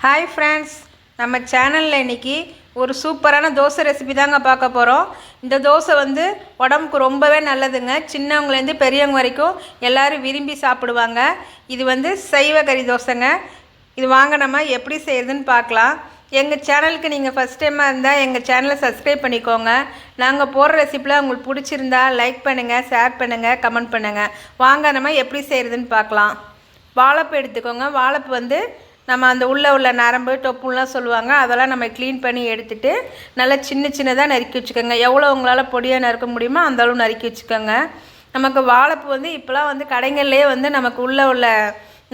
Hi friends, நம்ம சேனலில் இன்றைக்கி ஒரு சூப்பரான தோசை ரெசிபி தாங்க பார்க்க போகிறோம். இந்த தோசை உடம்புக்கு ரொம்பவே நல்லதுங்க. சின்னவங்கலேருந்து பெரியவங்க வரைக்கும் எல்லோரும் விரும்பி சாப்பிடுவாங்க. இது சைவ கறி தோசைங்க. இது வாங்க நம்ம எப்படி செய்யுதுன்னு பார்க்கலாம். எங்கள் சேனலுக்கு நீங்கள் ஃபஸ்ட் டைமாக இருந்தால் எங்கள் சேனலை சப்ஸ்கிரைப் பண்ணிக்கோங்க. நாங்கள் போடுற ரெசிப்பியில் உங்களுக்கு பிடிச்சிருந்தா லைக் பண்ணுங்கள், ஷேர் பண்ணுங்கள், கமெண்ட் பண்ணுங்கள். வாங்க நம்ம எப்படி செய்கிறதுன்னு பார்க்கலாம். வாழைப்பு எடுத்துக்கோங்க. வாழைப்பு நம்ம அந்த உள்ள நரம்பு தொப்புலாம் சொல்லுவாங்க, அதெல்லாம் நம்ம க்ளீன் பண்ணி எடுத்துகிட்டு நல்லா சின்னதாக நறுக்கி வச்சுக்கோங்க. எவ்வளோ உங்களால் பொடியாக நறுக்க முடியுமோ அந்த அளவு நறுக்கி வச்சுக்கோங்க. நமக்கு வாழைப்பு இப்போலாம் கடைகள்லேயே நமக்கு உள்ள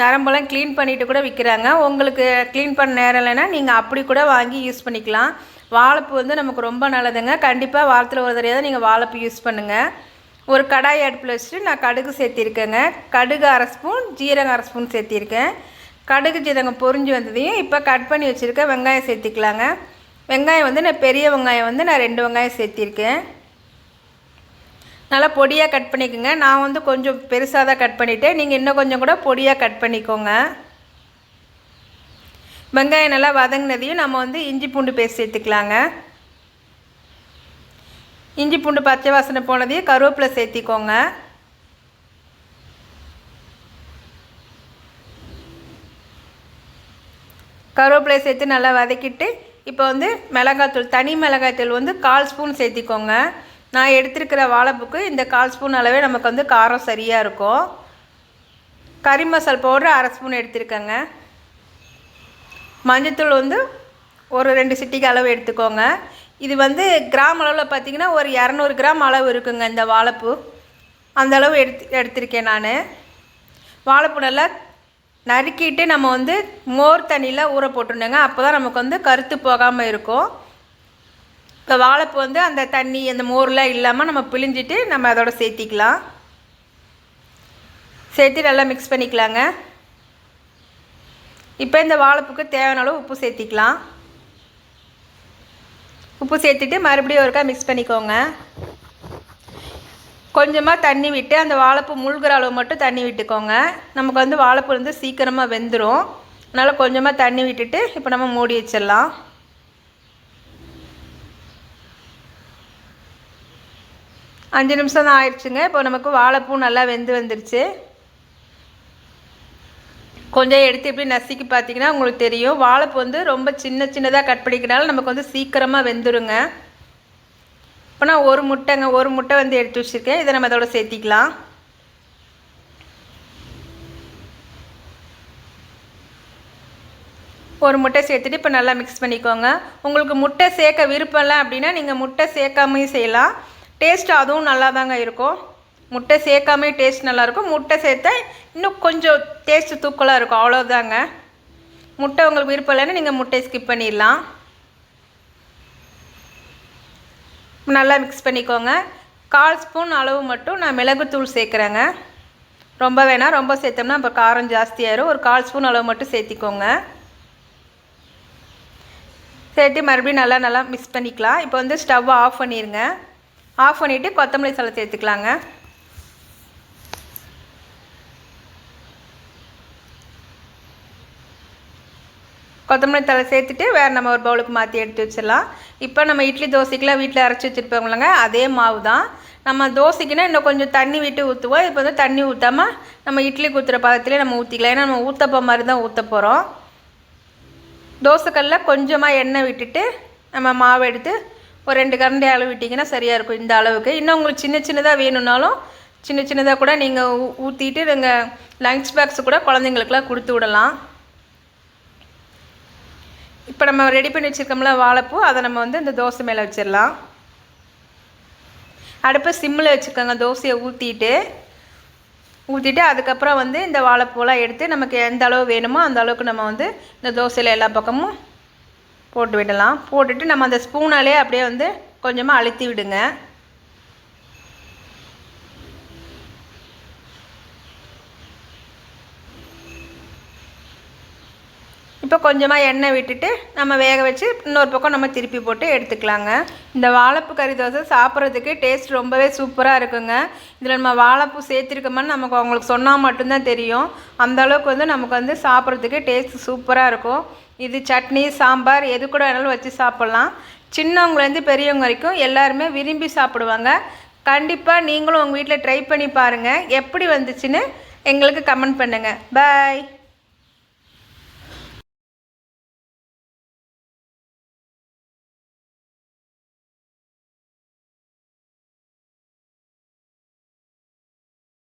நரம்பெல்லாம் க்ளீன் பண்ணிவிட்டு கூட விற்கிறாங்க. உங்களுக்கு க்ளீன் பண்ண நேரம் இல்லைன்னா நீங்கள் அப்படி கூட வாங்கி யூஸ் பண்ணிக்கலாம். வாழைப்பு நமக்கு ரொம்ப நல்லதுங்க. கண்டிப்பாக வாரத்தில் ஒரு தடவை தான் நீங்கள் வாழைப்பு யூஸ் பண்ணுங்கள். ஒரு கடாய் அடுப்பில் வச்சுட்டு நான் கடுகு சேர்த்திருக்கேங்க. கடுகு 1/2 ஸ்பூன், ஜீரகம் 1/2 ஸ்பூன் சேர்த்திருக்கேன். கடுகு ஜீரகம் பொரிஞ்சு வந்ததையும் இப்போ கட் பண்ணி வச்சுருக்க வெங்காயம் சேர்த்திக்கலாங்க. வெங்காயம் நான் பெரிய வெங்காயம் நான் 2 வெங்காயம் சேர்த்திருக்கேன். நல்லா பொடியாக கட் பண்ணிக்கோங்க. நான் கொஞ்சம் பெருசாக தான் கட் பண்ணிவிட்டேன். நீங்கள் இன்னும் கொஞ்சம் கூட பொடியாக கட் பண்ணிக்கோங்க. வெங்காயம் நல்லா வதங்கினதையும் நம்ம இஞ்சி பூண்டு பேஸ்ட் சேர்த்துக்கலாங்க. இஞ்சி பூண்டு பச்சை வாசனை போனதையும் கருவேப்பிலை சேர்த்திக்கோங்க. கருவேப்பிலை சேர்த்து நல்லா வதக்கிட்டு இப்போ மிளகாத்தூள், தனி மிளகாய்த்தூள் 1/4 ஸ்பூன் சேர்த்திக்கோங்க. நான் எடுத்துருக்கிற வாழைப்புக்கு இந்த 1/4 ஸ்பூன் அளவே நமக்கு காரம் சரியாக இருக்கும். கறி மசால் பவுடர் 1/2 ஸ்பூன் எடுத்துருக்கேங்க. மஞ்சத்தூள் ஒரு 2 சிட்டிக்கு அளவு எடுத்துக்கோங்க. இது கிராம் அளவில் பார்த்திங்கன்னா ஒரு 200 கிராம் அளவு இருக்குங்க. இந்த வாழைப்பூ அந்த அளவு எடுத்திருக்கேன் நான். வாழைப்பூ நல்லா நறுக்கிட்டு நம்ம மோர் தண்ணியில் ஊற போட்டுருந்தேங்க. அப்போ தான் நமக்கு கருத்து போகாமல் இருக்கும். இப்போ வாழைப்பூ அந்த தண்ணி அந்த மோர்லாம் இல்லாமல் நம்ம பிழிஞ்சிட்டு நம்ம அதோட சேர்த்திக்கலாம். சேர்த்து நல்லா மிக்ஸ் பண்ணிக்கலாங்க. இப்போ இந்த வாழைப்பூக்கு தேவையான அளவு உப்பு சேர்த்திக்கலாம். உப்பு சேர்த்துட்டு மறுபடியும் ஒருக்கா மிக்ஸ் பண்ணிக்கோங்க. கொஞ்சமாக தண்ணி விட்டு அந்த வாழைப்பூ முழுகிற அளவு மட்டும் தண்ணி விட்டுக்கோங்க. நமக்கு வாழைப்பூ சீக்கிரமாக வெந்துடும். அதனால் கொஞ்சமாக தண்ணி விட்டுட்டு இப்போ நம்ம மூடி வச்சிடலாம். அஞ்சு நிமிஷம் தான் ஆயிடுச்சுங்க. இப்போ நமக்கு வாழைப்பூ நல்லா வந்துருச்சு. கொஞ்சம் எடுத்து எப்படி நசுக்கி பார்த்தீங்கன்னா உங்களுக்கு தெரியும். வாழைப்பூ ரொம்ப சின்னதாக கட் பண்ணிக்கிறனால நமக்கு சீக்கிரமாக வெந்துருங்க. இப்போ நான் ஒரு முட்டை எடுத்து வச்சுருக்கேன். இதை நம்ம அதோட சேர்த்திக்கலாம். ஒரு முட்டை சேர்த்துட்டு இப்போ நல்லா மிக்ஸ் பண்ணிக்கோங்க. உங்களுக்கு முட்டை சேர்க்க விருப்பம் இல்லை அப்படின்னா நீங்கள் முட்டை சேர்க்காமையும் செய்யலாம். டேஸ்ட் அதுவும் நல்லா தாங்க இருக்கும். முட்டை சேர்க்காமே டேஸ்ட் நல்லாயிருக்கும். முட்டை சேர்த்தா இன்னும் கொஞ்சம் டேஸ்ட்டு தூக்கலாக இருக்கும். அவ்வளோதாங்க. முட்டை உங்களுக்கு விருப்பம் இல்லைன்னா நீங்கள் முட்டையை ஸ்கிப் பண்ணிடலாம். நல்லா மிக்ஸ் பண்ணிக்கோங்க. 1/4 ஸ்பூன் அளவு மட்டும் நான் மிளகுத்தூள் சேர்க்குறேங்க. ரொம்ப வேணாம், ரொம்ப சேர்த்தோம்னா இப்போ காரம் ஜாஸ்தியாயிரும். ஒரு 1/4 ஸ்பூன் அளவு மட்டும் சேர்த்திக்கோங்க. சேர்த்து மறுபடியும் நல்லா மிக்ஸ் பண்ணிக்கலாம். இப்போ ஸ்டவ்வை ஆஃப் பண்ணிடுங்க. ஆஃப் பண்ணிவிட்டு கொத்தமல்லி தழை சேர்த்துக்கலாங்க. கொத்தமல்லி தழை சேர்த்துட்டு வேறு நம்ம ஒரு பவுலுக்கு மாற்றி எடுத்து வச்சிடலாம். இப்போ நம்ம இட்லி தோசைக்கெலாம் வீட்டில் அரைச்சி வச்சுருப்போங்களங்க, அதே மாவு தான். நம்ம தோசைக்குன்னா இன்னும் கொஞ்சம் தண்ணி விட்டு ஊற்றுவோம். இப்போ தண்ணி ஊற்றாமல் நம்ம இட்லிக்கு ஊற்றுற பதத்துலேயே நம்ம ஊற்றிக்கலாம். ஏன்னா நம்ம ஊற்றப்போ மாதிரி தான் ஊற்ற போகிறோம். தோசைக்கல்லில் கொஞ்சமாக எண்ணெய் விட்டுட்டு நம்ம மாவு எடுத்து ஒரு 2 கரண்டி அளவு விட்டிங்கன்னா சரியாக இருக்கும். இந்த அளவுக்கு இன்னும் உங்களுக்கு சின்னதாக வேணும்னாலும் சின்னதாக கூட நீங்கள் ஊற்றிட்டு நீங்கள் லஞ்ச் பாக்ஸு கூட குழந்தைங்களுக்குலாம் கொடுத்து விடலாம். இப்போ நம்ம ரெடி பண்ணி வச்சுருக்கோம்ல வாழைப்பூ, அதை நம்ம இந்த தோசை மேலே வச்சிடலாம். அடுப்பை சிம்மில் வச்சுக்கோங்க. தோசையை ஊற்றிட்டு அதுக்கப்புறம் இந்த வாழைப்பூலாம் எடுத்து நமக்கு எந்த அளவு வேணுமோ அந்த அளவுக்கு நம்ம இந்த தோசையில் எல்லா பக்கமும் போட்டு விடலாம். போட்டுட்டு நம்ம அந்த ஸ்பூனாலே அப்படியே கொஞ்சமாக அழுத்தி விடுங்க. இப்போ கொஞ்சமாக எண்ணெய் விட்டுட்டு நம்ம வேக வச்சு இன்னொரு பக்கம் நம்ம திருப்பி போட்டு எடுத்துக்கலாங்க. இந்த வாழைப்பூ கறி தோசை சாப்பிட்றதுக்கு டேஸ்ட் ரொம்பவே சூப்பராக இருக்குங்க. இதில் நம்ம வாழைப்பூ சேர்த்துருக்கோமான்னு நமக்கு அவங்களுக்கு சொன்னால் மட்டும்தான் தெரியும். அந்தளவுக்கு வந்து நமக்கு வந்து சாப்பிட்றதுக்கு டேஸ்ட் சூப்பராக இருக்கும். இது சட்னி சாம்பார் எது கூட வேணாலும் வச்சு சாப்பிட்லாம். சின்னவங்கலேருந்து பெரியவங்க வரைக்கும் எல்லாருமே விரும்பி சாப்பிடுவாங்க. கண்டிப்பாக நீங்களும் உங்கள் வீட்டில் ட்ரை பண்ணி பாருங்கள். எப்படி வந்துச்சுன்னு எங்களுக்கு கமெண்ட் பண்ணுங்கள். பாய்.